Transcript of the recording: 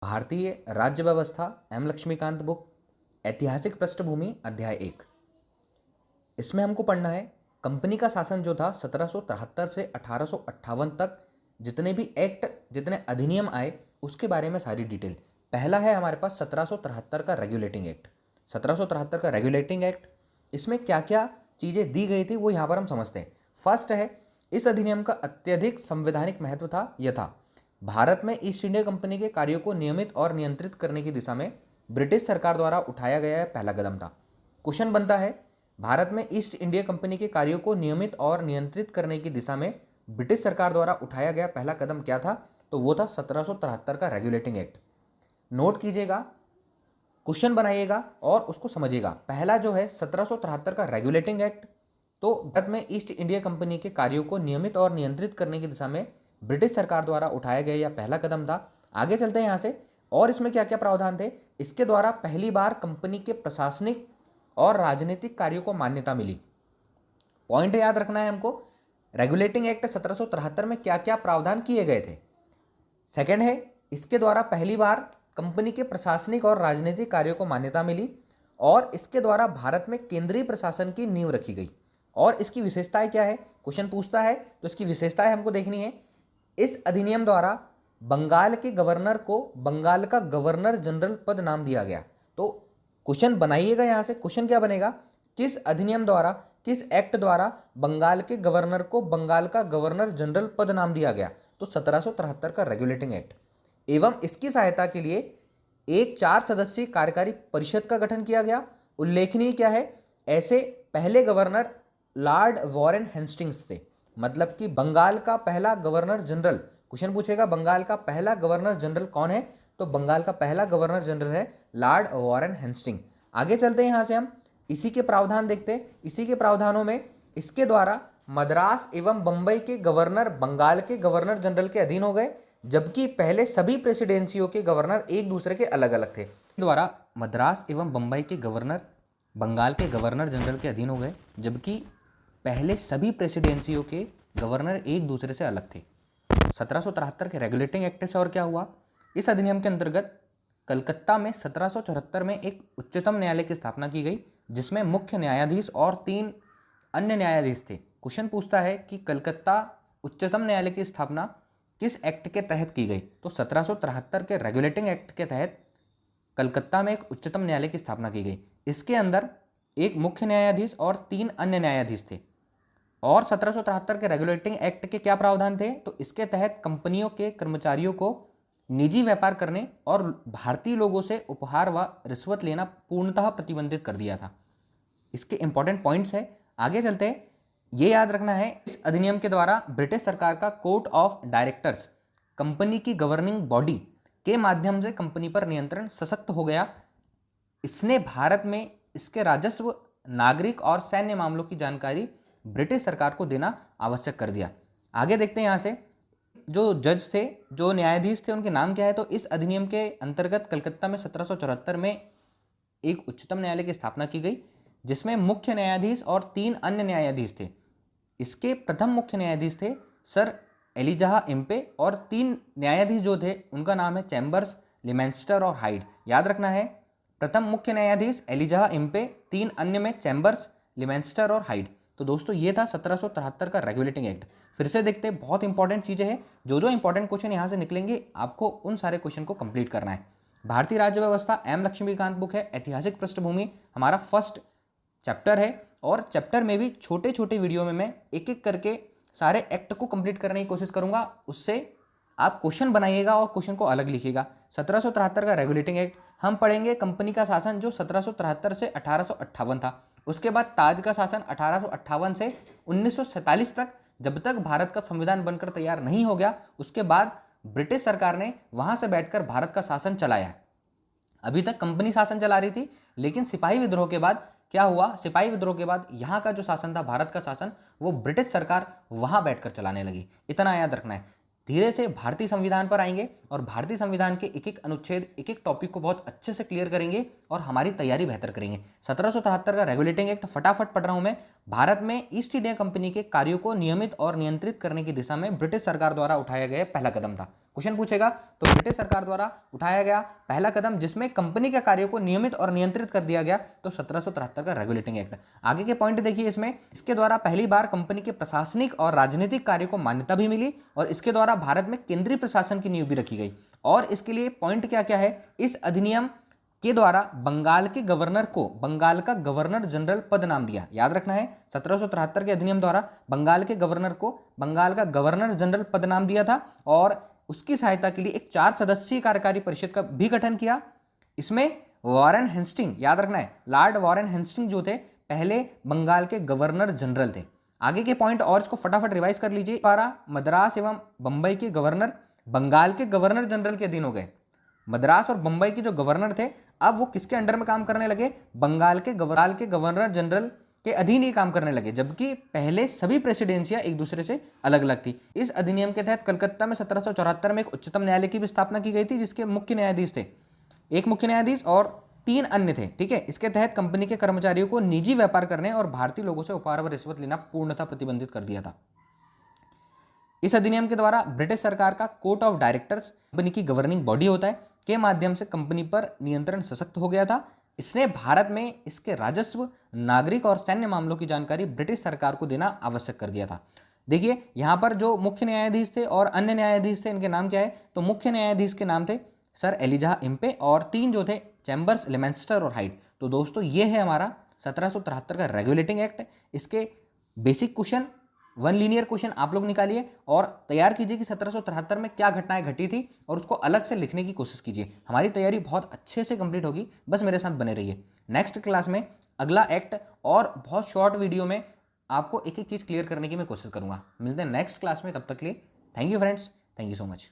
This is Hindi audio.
भारतीय राज्य व्यवस्था एम लक्ष्मीकांत बुक ऐतिहासिक पृष्ठभूमि अध्याय 1। इसमें हमको पढ़ना है कंपनी का शासन जो था 1773 से 1858 तक जितने भी एक्ट जितने अधिनियम आए उसके बारे में सारी डिटेल। पहला है हमारे पास 1773 का रेगुलेटिंग एक्ट। 1773 का रेगुलेटिंग एक्ट, इसमें क्या क्या चीज़ें दी गई थी वो यहाँ पर हम समझते हैं। फर्स्ट है, इस अधिनियम का अत्यधिक संवैधानिक महत्व था। यह था भारत में ईस्ट इंडिया कंपनी के कार्यों को नियमित और नियंत्रित करने की दिशा में ब्रिटिश सरकार द्वारा उठाया गया पहला कदम था। क्वेश्चन बनता है, भारत में ईस्ट इंडिया कंपनी के कार्यों को नियमित और नियंत्रित करने की दिशा में ब्रिटिश सरकार द्वारा उठाया गया पहला कदम क्या था? तो वो था 1773 का रेगुलेटिंग एक्ट। नोट कीजिएगा, क्वेश्चन बनाइएगा और उसको समझिएगा। पहला जो है 1773 का रेगुलेटिंग एक्ट, तो भारत में ईस्ट इंडिया कंपनी के कार्यों को नियमित और नियंत्रित करने की दिशा में ब्रिटिश सरकार द्वारा उठाया गया यह पहला कदम था। आगे चलते हैं यहाँ से, और इसमें क्या क्या प्रावधान थे। इसके द्वारा पहली बार कंपनी के प्रशासनिक और राजनीतिक कार्यों को मान्यता मिली। पॉइंट याद रखना है हमको, रेगुलेटिंग एक्ट 1773 में क्या क्या प्रावधान किए गए थे। सेकंड है, इसके द्वारा पहली बार कंपनी के प्रशासनिक और राजनीतिक कार्यों को मान्यता मिली और इसके द्वारा भारत में केंद्रीय प्रशासन की नींव रखी गई। और इसकी विशेषताएं क्या है, क्वेश्चन पूछता है तो इसकी विशेषताएं हमको देखनी है। इस अधिनियम द्वारा बंगाल के गवर्नर को बंगाल का गवर्नर जनरल पद नाम दिया गया। तो क्वेश्चन बनाइएगा, यहाँ से क्वेश्चन क्या बनेगा, किस अधिनियम द्वारा, किस एक्ट द्वारा बंगाल के गवर्नर को बंगाल का गवर्नर जनरल पद नाम दिया गया? तो 1773 का रेगुलेटिंग एक्ट। एवं इसकी सहायता के लिए एक 4 सदस्यीय कार्यकारी परिषद का गठन किया गया। उल्लेखनीय क्या है, ऐसे पहले गवर्नर लॉर्ड वॉरेन हेस्टिंग्स थे, मतलब कि बंगाल का पहला गवर्नर जनरल। क्वेश्चन पूछेगा बंगाल का पहला गवर्नर जनरल कौन है? तो बंगाल का पहला गवर्नर जनरल है लॉर्ड वॉरेन हेस्टिंग्स। आगे चलते हैं, यहाँ से हम इसी के प्रावधान देखते हैं। इसी के प्रावधानों में इसके द्वारा मद्रास एवं बंबई के गवर्नर बंगाल के गवर्नर जनरल के अधीन हो गए, जबकि पहले सभी प्रेसिडेंसियों के गवर्नर एक दूसरे के अलग अलग थे। द्वारा मद्रास एवं बंबई के गवर्नर बंगाल के गवर्नर जनरल के अधीन हो गए, जबकि पहले सभी प्रेसिडेंसियों के गवर्नर एक दूसरे से अलग थे। 1773 के रेगुलेटिंग एक्ट से और क्या हुआ, इस अधिनियम के अंतर्गत कलकत्ता में 1774 में एक उच्चतम न्यायालय की स्थापना की गई, जिसमें मुख्य न्यायाधीश और 3 अन्य न्यायाधीश थे। क्वेश्चन पूछता है कि कलकत्ता उच्चतम न्यायालय की स्थापना किस एक्ट के तहत की गई? तो 1773 के रेगुलेटिंग एक्ट के तहत कलकत्ता में एक उच्चतम न्यायालय की स्थापना की गई। इसके अंदर एक मुख्य न्यायाधीश और 3 अन्य न्यायाधीश थे। और 1773 के रेगुलेटिंग एक्ट के क्या प्रावधान थे? तो इसके तहत कंपनियों के कर्मचारियों को निजी व्यापार करने और भारतीय लोगों से उपहार व रिश्वत लेना पूर्णतः प्रतिबंधित कर दिया था। इसके इंपॉर्टेंट पॉइंट्स है, आगे चलते हैं। ये याद रखना है, इस अधिनियम के द्वारा ब्रिटिश सरकार का कोर्ट ऑफ डायरेक्टर्स कंपनी की गवर्निंग बॉडी के माध्यम से कंपनी पर नियंत्रण सशक्त हो गया। इसने भारत में इसके राजस्व, नागरिक और सैन्य मामलों की जानकारी ब्रिटिश सरकार को देना आवश्यक कर दिया। आगे देखते हैं, यहाँ से जो जज थे, जो न्यायाधीश थे, उनके नाम क्या है? तो इस अधिनियम के अंतर्गत कलकत्ता में 1774 में एक उच्चतम न्यायालय की स्थापना की गई, जिसमें मुख्य न्यायाधीश और 3 अन्य न्यायाधीश थे। इसके प्रथम मुख्य न्यायाधीश थे सर एलिजाह इम्पे और 3 न्यायाधीश जो थे उनका नाम है चैम्बर्स, लिमेंस्टर और हाइड। याद रखना है, प्रथम मुख्य न्यायाधीश एलिजाह इम्पे, 3 अन्य में चैम्बर्स, लिमेंस्टर और हाइड। तो दोस्तों ये था 1773 का रेगुलेटिंग एक्ट। फिर से देखते हैं, बहुत इंपॉर्टेंट चीज़ें हैं। जो जो इंपॉर्टेंट क्वेश्चन यहाँ से निकलेंगे आपको उन सारे क्वेश्चन को कंप्लीट करना है। भारतीय राज्य व्यवस्था एम लक्ष्मीकांत बुक है ऐतिहासिक पृष्ठभूमि, हमारा फर्स्ट चैप्टर है। और चैप्टर में भी छोटे छोटे वीडियो में मैं एक एक करके सारे एक्ट को कंप्लीट करने की कोशिश करूंगा। उससे आप क्वेश्चन बनाइएगा और क्वेश्चन को अलग लिखिएगा। 1773 का रेगुलेटिंग एक्ट हम पढ़ेंगे। कंपनी का शासन जो 1773 से 1858 था, उसके बाद ताज का शासन 1858 से 1947 तक, जब तक भारत का संविधान बनकर तैयार नहीं हो गया उसके बाद ब्रिटिश सरकार ने वहां से बैठकर भारत का शासन चलाया। अभी तक कंपनी शासन चला रही थी, लेकिन सिपाही विद्रोह के बाद क्या हुआ, सिपाही विद्रोह के बाद यहाँ का जो शासन था, भारत का शासन, वो ब्रिटिश सरकार वहां बैठकर चलाने लगी। इतना याद रखना है। धीरे से भारतीय संविधान पर आएंगे और भारतीय संविधान के एक एक अनुच्छेद, एक एक टॉपिक को बहुत अच्छे से क्लियर करेंगे और हमारी तैयारी बेहतर करेंगे। 1773 का रेगुलेटिंग एक्ट फटाफट पढ़ रहा हूं मैं। भारत में ईस्ट इंडिया कंपनी के कार्यों को नियमित और नियंत्रित करने की दिशा में ब्रिटिश सरकार द्वारा उठाया गया पहला कदम था। क्वेश्चन पूछेगा तो ब्रिटिश सरकार द्वारा उठाया गया पहला कदम जिसमें कंपनी के कार्यों को नियमित और नियंत्रित कर दिया गया तो 1773 का रेगुलेटिंग एक्ट। आगे के पॉइंट देखिए, इसमें इसके द्वारा पहली बार कंपनी के प्रशासनिक और राजनीतिक कार्यों को मान्यता भी मिली और इसके द्वारा भारत में केंद्रीय प्रशासन की नींव भी रखी गई। और इसके लिए पॉइंट क्या क्या है, इस अधिनियम के द्वारा बंगाल के गवर्नर को बंगाल का गवर्नर जनरल पद नाम दिया। याद रखना है, 1773 के अधिनियम द्वारा बंगाल के गवर्नर को बंगाल का गवर्नर जनरल पद नाम दिया था और उसकी सहायता के लिए एक 4 सदस्यीय कार्यकारी परिषद का भी गठन किया। इसमें वॉरेन हेस्टिंग, याद रखना है, लॉर्ड वॉरेन हेस्टिंग जो थे पहले बंगाल के गवर्नर जनरल थे। आगे के पॉइंट और इसको फटाफट रिवाइज कर लीजिए। द्वारा मद्रास एवं बंबई के गवर्नर बंगाल के गवर्नर जनरल के अधीन हो गए। मद्रास और बंबई के जो गवर्नर थे अब वो किसके अंडर में काम करने लगे, बंगाल के गवर्नर जनरल के अधीन ही काम करने लगे, जबकि पहले सभी प्रेसिडेंसियां एक दूसरे से अलग अलग थी। इस अधिनियम के तहत कलकत्ता में 1774 में एक उच्चतम न्यायालय की भी स्थापना की गई थी जिसके मुख्य न्यायाधीश थे, एक मुख्य न्यायाधीश और 3 अन्य थे। ठीक है, इसके तहत कंपनी के कर्मचारियों को निजी व्यापार करने और भारतीय लोगों से उपहार व रिश्वत लेना पूर्णतः प्रतिबंधित कर दिया था। इस अधिनियम के द्वारा ब्रिटिश सरकार का कोर्ट ऑफ डायरेक्टर्स कंपनी की गवर्निंग बॉडी होता है के माध्यम से कंपनी पर नियंत्रण सशक्त हो गया था। इसने भारत में इसके राजस्व, नागरिक और सैन्य मामलों की जानकारी ब्रिटिश सरकार को देना आवश्यक कर दिया था। देखिए यहाँ पर जो मुख्य न्यायाधीश थे और अन्य न्यायाधीश थे, इनके नाम क्या है, तो मुख्य न्यायाधीश के नाम थे सर एलिजा इम्पे और 3 जो थे चैम्बर्स, लेमेंस्टर और हाइट। तो दोस्तों ये है हमारा 1773 का रेगुलेटिंग एक्ट। इसके बेसिक क्वेश्चन, 1 लीनियर क्वेश्चन आप लोग निकालिए और तैयार कीजिए कि 1773 में क्या घटनाएं घटी थी और उसको अलग से लिखने की कोशिश कीजिए। हमारी तैयारी बहुत अच्छे से कंप्लीट होगी, बस मेरे साथ बने रहिए। नेक्स्ट क्लास में अगला एक्ट और बहुत शॉर्ट वीडियो में आपको एक एक चीज़ क्लियर करने की मैं कोशिश करूंगा। मिलते हैं नेक्स्ट क्लास में, तब तक के लिए thank you friends, thank you so much.